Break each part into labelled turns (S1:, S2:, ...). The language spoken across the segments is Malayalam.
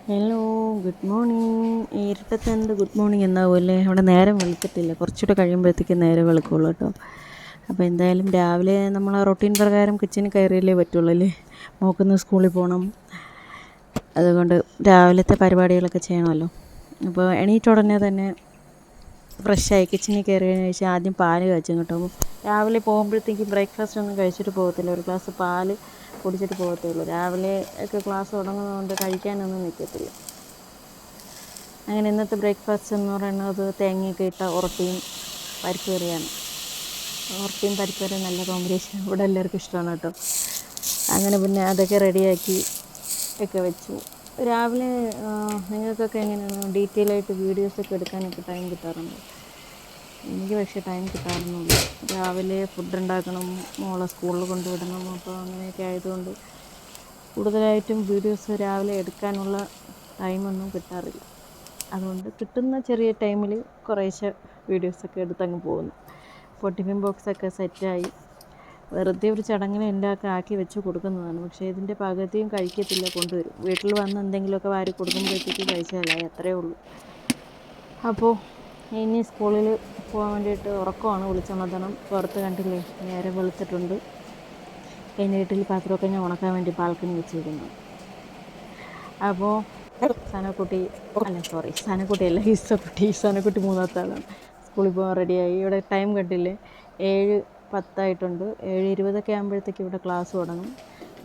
S1: Hello, good morning. ഇരുട്ടത്തെന്ത് ഗുഡ് മോർണിംഗ് എന്നാവുമല്ലേ? അവിടെ നേരം വെളുത്തിട്ടില്ല, കുറച്ചുകൂടെ കഴിയുമ്പോഴത്തേക്കും നേരം വെളുക്കുള്ളൂ കേട്ടോ. അപ്പോൾ എന്തായാലും രാവിലെ നമ്മൾ റൊട്ടീൻ പ്രകാരം കിച്ചണിൽ കയറിയല്ലേ പറ്റുള്ളൂ അല്ലേ? മോക്കൊന്ന് സ്കൂളിൽ പോകണം, അതുകൊണ്ട് രാവിലത്തെ പരിപാടികളൊക്കെ ചെയ്യണമല്ലോ. അപ്പോൾ എണീറ്റ ഉടനെ തന്നെ ഫ്രഷായി കിച്ചണിൽ കയറിയതിന് ശേഷം ആദ്യം പാല് കാച്ചും കേട്ടോ. രാവിലെ പോകുമ്പോഴത്തേക്കും ബ്രേക്ക്ഫാസ്റ്റ് ഒന്നും കഴിച്ചിട്ട് പോകത്തില്ല, ഒരു ഗ്ലാസ് പാല് കുടിച്ചിട്ട് പോകത്തേ ഉള്ളൂ. രാവിലെ ഒക്കെ ക്ലാസ് തുടങ്ങുന്നതുകൊണ്ട് കഴിക്കാനൊന്നും നിൽക്കത്തില്ല. അങ്ങനെ ഇന്നത്തെ ബ്രേക്ക്ഫാസ്റ്റ് എന്ന് പറയുന്നത് തേങ്ങയൊക്കെ ഇട്ട ഉറട്ടിയും പരിപ്പ് കറിയാണ്. ഉറട്ടിയും പരിപ്പ് കറിയും നല്ല കോമ്പിനേഷൻ, ഇവിടെ എല്ലാവർക്കും ഇഷ്ടമാണ് കേട്ടോ. അങ്ങനെ പിന്നെ അതൊക്കെ റെഡിയാക്കി ഒക്കെ വെച്ചു. രാവിലെ നിങ്ങൾക്കൊക്കെ എങ്ങനെയാണ് ഡീറ്റെയിൽ ആയിട്ട് വീഡിയോസൊക്കെ എടുക്കാനൊക്കെ ടൈം കിട്ടാറുണ്ട്? എനിക്ക് പക്ഷേ ടൈം കിട്ടാറൊന്നുമില്ല. രാവിലെ ഫുഡ് ഉണ്ടാക്കണം, മോളെ സ്കൂളിൽ കൊണ്ടുവിടണം, അപ്പോൾ അങ്ങനെയൊക്കെ ആയതുകൊണ്ട് കൂടുതലായിട്ടും വീഡിയോസ് രാവിലെ എടുക്കാനുള്ള ടൈമൊന്നും കിട്ടാറില്ല. അതുകൊണ്ട് കിട്ടുന്ന ചെറിയ ടൈമിൽ കുറേശ്ശെ വീഡിയോസൊക്കെ എടുത്തങ്ങ് പോകുന്നു. ഇപ്പോൾ ടിഫിൻ ബോക്സൊക്കെ സെറ്റായി, വെറുതെ ഒരു ചടങ്ങിന് എല്ലാമൊക്കെ ആക്കി വെച്ച് കൊടുക്കുന്നതാണ്. പക്ഷേ ഇതിൻ്റെ പകുതിയും കഴിക്കത്തില്ല, കൊണ്ടുവരും. വീട്ടിൽ വന്ന് എന്തെങ്കിലുമൊക്കെ വാരി കൊടുക്കുമ്പോഴത്തേക്ക് കഴിച്ചാലായി, അത്രയേ ഉള്ളൂ. അപ്പോൾ ഇനി സ്കൂളിൽ പോകാൻ വേണ്ടിയിട്ട് ഉറക്കമാണ്, വിളിച്ചുണർത്തണം. പുറത്ത് കണ്ടില്ലേ നേരെ വെളുത്തിട്ടുണ്ട്. കഴിഞ്ഞ വീട്ടിൽ പാത്രമൊക്കെ ഞാൻ ഉണക്കാൻ വേണ്ടി ബാൽക്കണി വെച്ചിരിക്കുന്നു. അപ്പോൾ സനക്കുട്ടിയല്ല, ഈസനക്കുട്ടി മൂന്നാമത്തെ ആളാണ്. സ്കൂളിൽ പോകാൻ റെഡിയായി. ഇവിടെ ടൈം കണ്ടില്ലേ, 7:10 7:20 ആകുമ്പോഴത്തേക്ക് ഇവിടെ ക്ലാസ് തുടങ്ങും.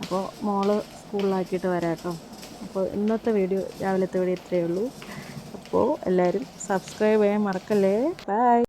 S1: അപ്പോൾ മോള് സ്കൂളിലാക്കിയിട്ട് വരാം കേട്ടോ. അപ്പോൾ ഇന്നത്തെ വീഡിയോ, രാവിലത്തെ വീഡിയോ ഇത്രയേ ഉള്ളൂ. അപ്പോൾ എല്ലാവരും സബ്സ്ക്രൈബ് ചെയ്യാൻ മറക്കല്ലേ. ബൈ.